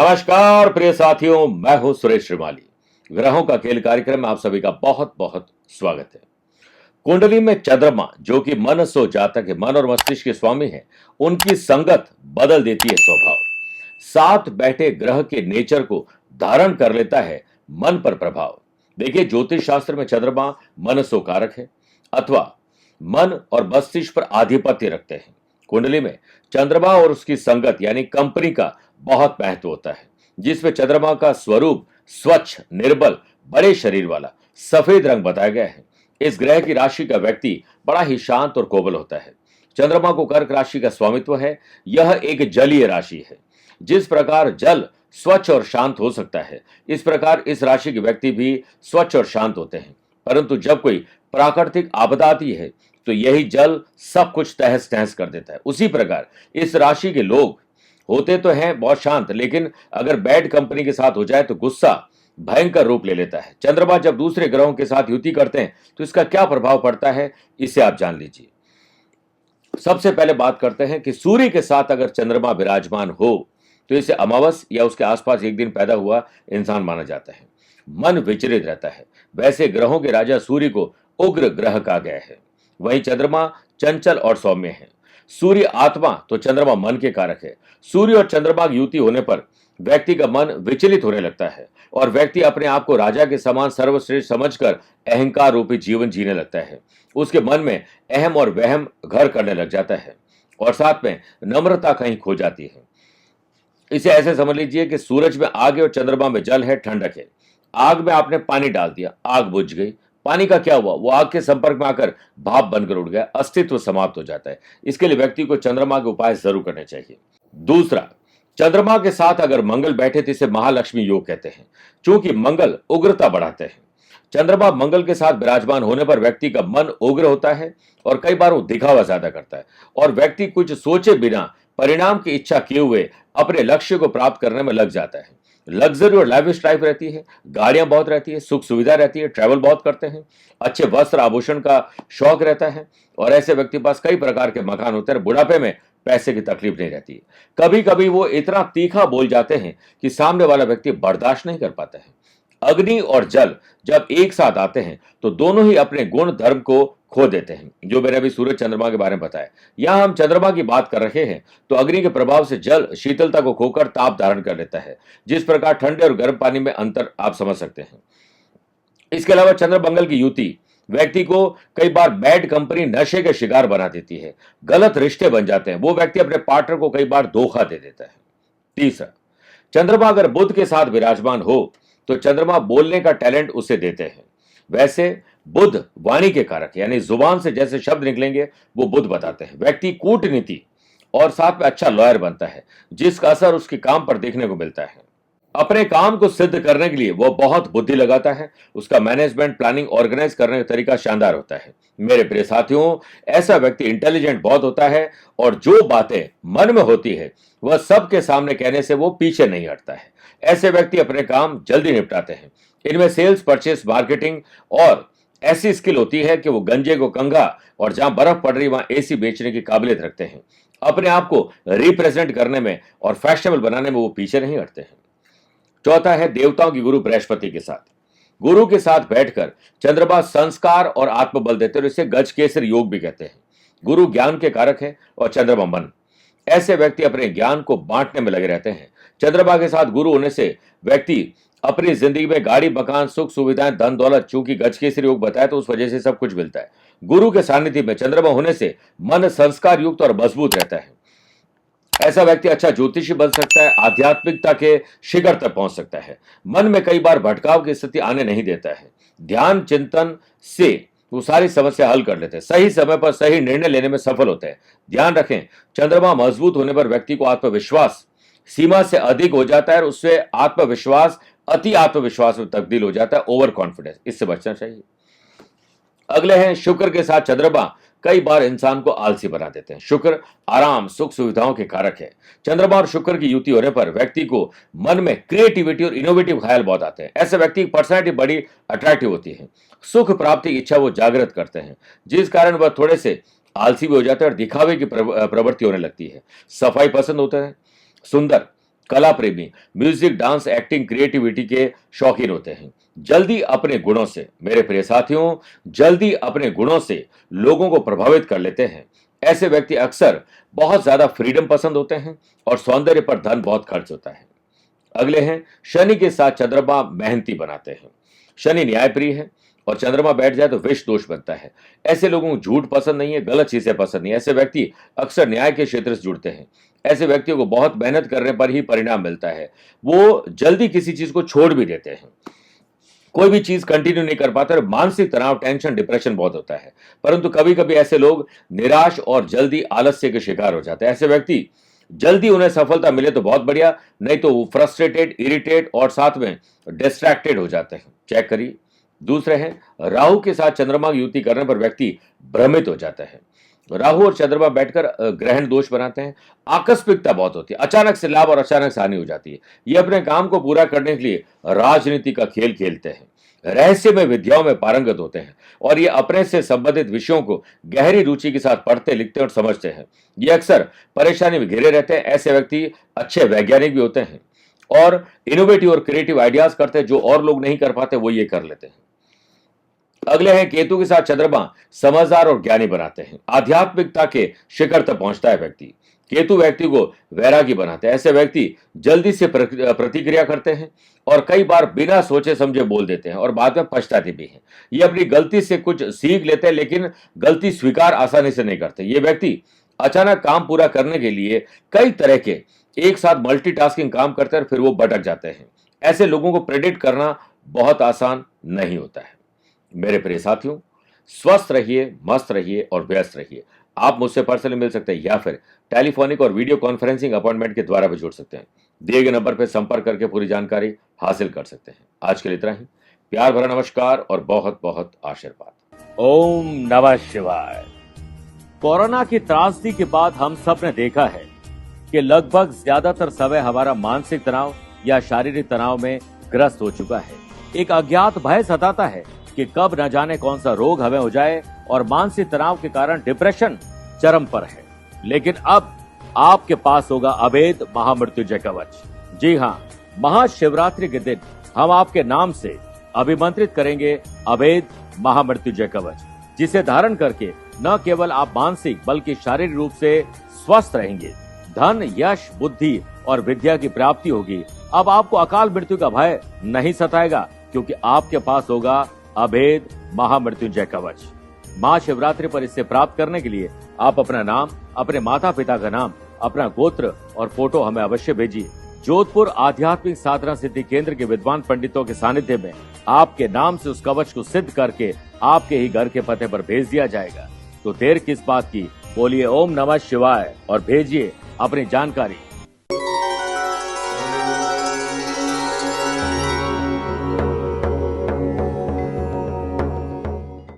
नमस्कार प्रिय साथियों, मैं हूं सुरेश श्रीमाली। ग्रहों का खेल कार्यक्रम में आप सभी का बहुत बहुत स्वागत है। कुंडली में चंद्रमा, जो कि मन सो जातक है, मन और मस्तिष्क के स्वामी है, उनकी संगत बदल देती है स्वभाव। साथ बैठे ग्रह के नेचर को धारण कर लेता है मन पर प्रभाव। देखिए, ज्योतिष शास्त्र में चंद्रमा मन सो कारक है अथवा मन और मस्तिष्क पर आधिपत्य रखते हैं। कुंडली में चंद्रमा और उसकी संगत यानी कंपनी का बहुत महत्व होता है, जिसमें चंद्रमा का स्वरूप स्वच्छ, निर्बल, बड़े शरीर वाला सफेद रंग बताया गया है। इस ग्रह की राशि का व्यक्ति बड़ा ही शांत और कोमल होता है। चंद्रमा को कर्क राशि का स्वामित्व है। यह एक जलीय राशि है। जिस प्रकार जल स्वच्छ और शांत हो सकता है, इस प्रकार इस राशि के व्यक्ति भी स्वच्छ और शांत होते हैं। परंतु जब कोई प्राकृतिक आपदा आती है तो यही जल सब कुछ तहस नहस कर देता है। उसी प्रकार इस राशि के लोग होते तो हैं बहुत शांत, लेकिन अगर बैड कंपनी के साथ हो जाए तो गुस्सा भयंकर रूप ले लेता है। चंद्रमा जब दूसरे ग्रहों के साथ युति करते हैं तो इसका क्या प्रभाव पड़ता है, इसे आप जान लीजिए। सबसे पहले बात करते हैं कि सूर्य के साथ अगर चंद्रमा विराजमान हो तो इसे अमावस या उसके आसपास एक दिन पैदा हुआ इंसान माना जाता है। मन विचलित रहता है। वैसे ग्रहों के राजा सूर्य को उग्र ग्रह कहा गया है। वहीं चंद्रमा चंचल और सौम्य है। सूर्य आत्मा तो चंद्रमा मन के कारक है। सूर्य और चंद्रमा की युति होने पर व्यक्ति का मन विचलित होने लगता है और व्यक्ति अपने आप को राजा के समान सर्वश्रेष्ठ समझकर अहंकार रूपी जीवन जीने लगता है। उसके मन में अहम और वहम घर करने लग जाता है और साथ में नम्रता कहीं खो जाती है। इसे ऐसे समझ लीजिए कि सूरज में आग है और चंद्रमा में जल है, ठंडक है। आग में आपने पानी डाल दिया, आग बुझ गई। पानी का क्या हुआ? वो आग के संपर्क में आकर भाप बनकर उड़ गया, अस्तित्व समाप्त हो जाता है। इसके लिए व्यक्ति को चंद्रमा के उपाय जरूर करने चाहिए। दूसरा, चंद्रमा के साथ अगर मंगल बैठे तो इसे महालक्ष्मी योग कहते हैं, क्योंकि मंगल उग्रता बढ़ाते हैं। चंद्रमा मंगल के साथ विराजमान होने पर व्यक्ति का मन उग्र होता है और कई बार वो दिखावा ज्यादा करता है और व्यक्ति कुछ सोचे बिना परिणाम की इच्छा किए हुए अपने लक्ष्य को प्राप्त करने में लग जाता है। लग्जरी और लाइविश लाइफ रहती है, गाड़ियां बहुत रहती है, सुख सुविधा रहती है, ट्रैवल बहुत करते हैं, अच्छे वस्त्र आभूषण का शौक रहता है और ऐसे व्यक्ति के पास कई प्रकार के मकान होते हैं। बुढ़ापे में पैसे की तकलीफ नहीं रहती है। कभी कभी वो इतना तीखा बोल जाते हैं कि सामने वाला व्यक्ति बर्दाश्त नहीं कर पाता है। अग्नि और जल जब एक साथ आते हैं तो दोनों ही अपने गुण धर्म को खो देते हैं, जो मैंने अभी सूरज चंद्रमा के बारे में बताया। यहां हम चंद्रमा की बात कर रहे हैं तो अग्नि के प्रभाव से जल शीतलता को खोकर ताप धारण कर लेता है। जिस प्रकार ठंडे और गर्म पानी में अंतर आप समझ सकते हैं। इसके अलावा चंद्र मंगल की युति व्यक्ति को कई बार बैड कंपनी नशे के शिकार बना देती है। गलत रिश्ते बन जाते हैं। वो व्यक्ति अपने पार्टनर को कई बार धोखा दे देता है। तीसरा, चंद्रमा अगर बुध के साथ विराजमान हो तो चंद्रमा बोलने का टैलेंट उसे देते हैं। वैसे बुध वाणी के कारक, यानी जुबान से जैसे शब्द निकलेंगे वो बुध बताते हैं। व्यक्ति कूटनीति और साथ में अच्छा लॉयर बनता है, जिसका असर उसके काम पर देखने को मिलता है। अपने काम को सिद्ध करने के लिए वो बहुत बुद्धि लगाता है। उसका मैनेजमेंट, प्लानिंग, ऑर्गेनाइज करने का तरीका शानदार होता है। मेरे प्रिय साथियों, ऐसा व्यक्ति इंटेलिजेंट बहुत होता है और जो बातें मन में होती है वह सबके सामने कहने से वो पीछे नहीं हटता है। ऐसे व्यक्ति अपने काम जल्दी निपटाते हैं। इनमें सेल्स, परचेस, मार्केटिंग और ऐसी स्किल होती है कि वो गंजे को कंघा और जहां बर्फ पड़ रही वहां एसी बेचने की काबिलियत रखते हैं। अपने आप को रिप्रेजेंट करने में और फैशनेबल बनाने में वो पीछे नहीं हटते हैं। चौथा है देवताओं की गुरु बृहस्पति के साथ। गुरु के साथ बैठकर चंद्रमा संस्कार और आत्मबल देते हैं। इसे गजकेसरी योग भी कहते हैं। गुरु ज्ञान के कारक है और चंद्रमा मन। ऐसे व्यक्ति अपने ज्ञान को बांटने में लगे रहते हैं। चंद्रमा के साथ गुरु होने से व्यक्ति अपनी जिंदगी में गाड़ी, मकान, सुख सुविधाएं, धन दौलत, चूंकि गजकेसरी योग बताया तो उस वजह से सब कुछ मिलता है। गुरु के सानिध्य में चंद्रमा होने से मन संस्कार युक्त और मजबूत रहता है। ऐसा व्यक्ति अच्छा ज्योतिषी बन सकता है, आध्यात्मिकता के शिखर तक पहुंच सकता है। मन में कई बार भटकाव की स्थिति आने नहीं देता है। ध्यान चिंतन से वो सारी समस्या हल कर लेते हैं। सही समय पर सही निर्णय लेने में सफल होते हैं। ध्यान रखें, चंद्रमा मजबूत होने पर व्यक्ति को आत्मविश्वास सीमा से अधिक हो जाता है और उससे आत्मविश्वास अति आत्मविश्वास में तब्दील हो जाता है, ओवर कॉन्फिडेंस। इससे बचना चाहिए। अगले हैं शुक्र के साथ चंद्रमा कई बार इंसान को आलसी बना देते हैं। शुक्र आराम, सुख सुविधाओं के कारक है। चंद्रमा और शुक्र की युति होने पर व्यक्ति को मन में क्रिएटिविटी और इनोवेटिव ख्याल बहुत आते हैं। ऐसे व्यक्ति की पर्सनैलिटी बड़ी अट्रैक्टिव होती है। सुख प्राप्ति की इच्छा वो जागृत करते हैं, जिस कारण वह थोड़े से आलसी भी हो जाते हैं और दिखावे की प्रवृत्ति होने लगती है। सफाई पसंद होते हैं। सुंदर कला प्रेमी, म्यूजिक, डांस, एक्टिंग, क्रिएटिविटी के शौकीन होते हैं। जल्दी अपने गुणों से, मेरे प्रिय साथियों, जल्दी अपने गुणों से लोगों को प्रभावित कर लेते हैं। ऐसे व्यक्ति अक्सर बहुत ज्यादा फ्रीडम पसंद होते हैं और सौंदर्य पर धन बहुत खर्च होता है। अगले हैं शनि के साथ चंद्रमा मेहनती बनाते हैं। शनि न्यायप्रिय है और चंद्रमा बैठ जाए तो विष दोष बनता है। ऐसे लोगों को झूठ पसंद नहीं है, गलत चीजें पसंद नहीं है। ऐसे व्यक्ति अक्सर न्याय के क्षेत्र से जुड़ते हैं। ऐसे व्यक्तियों को बहुत मेहनत करने पर ही परिणाम मिलता है। वो जल्दी किसी चीज को छोड़ भी देते हैं, कोई भी चीज कंटिन्यू नहीं कर पाते और मानसिक तनाव, टेंशन, डिप्रेशन बहुत होता है। परंतु कभी कभी ऐसे लोग निराश और जल्दी आलस्य के शिकार हो जाते हैं। ऐसे व्यक्ति जल्दी उन्हें सफलता मिले तो बहुत बढ़िया, नहीं तो वो फ्रस्ट्रेटेड, इरिटेट और साथ में डिस्ट्रैक्टेड हो जाते हैं। चेक करिए। दूसरे हैं राहु के साथ चंद्रमा की युति करने पर व्यक्ति भ्रमित हो जाता है। राहु और चंद्रमा बैठकर ग्रहण दोष बनाते हैं। आकस्मिकता बहुत होती है, अचानक से लाभ और अचानक से हानि हो जाती है। ये अपने काम को पूरा करने के लिए राजनीति का खेल खेलते हैं, रहस्यमय विद्याओं में पारंगत होते हैं और ये अपने से संबंधित विषयों को गहरी रुचि के साथ पढ़ते, लिखते और समझते हैं। ये अक्सर परेशानी में घिरे रहते हैं। ऐसे व्यक्ति अच्छे वैज्ञानिक भी होते हैं और इनोवेटिव और क्रिएटिव आइडियाज करते हैं, जो और लोग नहीं कर पाते वो ये कर लेते हैं। अगले हैं केतु के साथ चंद्रमा समझदार और ज्ञानी बनाते हैं। आध्यात्मिकता के शिखर तक पहुंचता है व्यक्ति। केतु व्यक्ति को वैरागी बनाते हैं। ऐसे व्यक्ति जल्दी से प्रतिक्रिया करते हैं और कई बार बिना सोचे समझे बोल देते हैं और बाद में पछताते भी हैं। ये अपनी गलती से कुछ सीख लेते हैं लेकिन गलती स्वीकार आसानी से नहीं करते। ये व्यक्ति अचानक काम पूरा करने के लिए कई तरह के एक साथ मल्टीटास्किंग काम करते हैं और फिर वो भटक जाते हैं। ऐसे लोगों को प्रेडिक्ट करना बहुत आसान नहीं होता है। मेरे प्रिय साथियों, स्वस्थ रहिए, मस्त रहिए और व्यस्त रहिए। आप मुझसे पर्सनली मिल सकते हैं या फिर टेलीफोनिक और वीडियो कॉन्फ्रेंसिंग अपॉइंटमेंट के द्वारा भी जुड़ सकते हैं। दिए गए नंबर पर संपर्क करके पूरी जानकारी हासिल कर सकते हैं। आज के लिए इतना ही। प्यार भरा नमस्कार और बहुत बहुत आशीर्वाद। ओम नमः शिवाय। कोरोना की त्रासदी के बाद हम सब ने देखा है कि लगभग ज्यादातर समय हमारा मानसिक तनाव या शारीरिक तनाव में ग्रस्त हो चुका है। एक अज्ञात भय सताता है कि कब न जाने कौन सा रोग हमें हो जाए और मानसिक तनाव के कारण डिप्रेशन चरम पर है। लेकिन अब आपके पास होगा अभेद महामृत्युंजय कवच। जी हाँ, महाशिवरात्रि के दिन हम आपके नाम से अभिमंत्रित करेंगे अभेद महामृत्युंजय कवच, जिसे धारण करके न केवल आप मानसिक बल्कि शारीरिक रूप से स्वस्थ रहेंगे। धन, यश, बुद्धि और विद्या की प्राप्ति होगी। अब आपको अकाल मृत्यु का भय नहीं सताएगा क्योंकि आपके पास होगा अभेद महामृत्युंजय कवच। महाशिवरात्रि पर इसे प्राप्त करने के लिए आप अपना नाम, अपने माता पिता का नाम, अपना गोत्र और फोटो हमें अवश्य भेजिए। जोधपुर आध्यात्मिक साधना सिद्धि केंद्र के विद्वान पंडितों के सानिध्य में आपके नाम से उस कवच को सिद्ध करके आपके ही घर के पते पर भेज दिया जाएगा। तो देर किस बात की, बोलिए ओम नमः शिवाय और भेजिए अपनी जानकारी।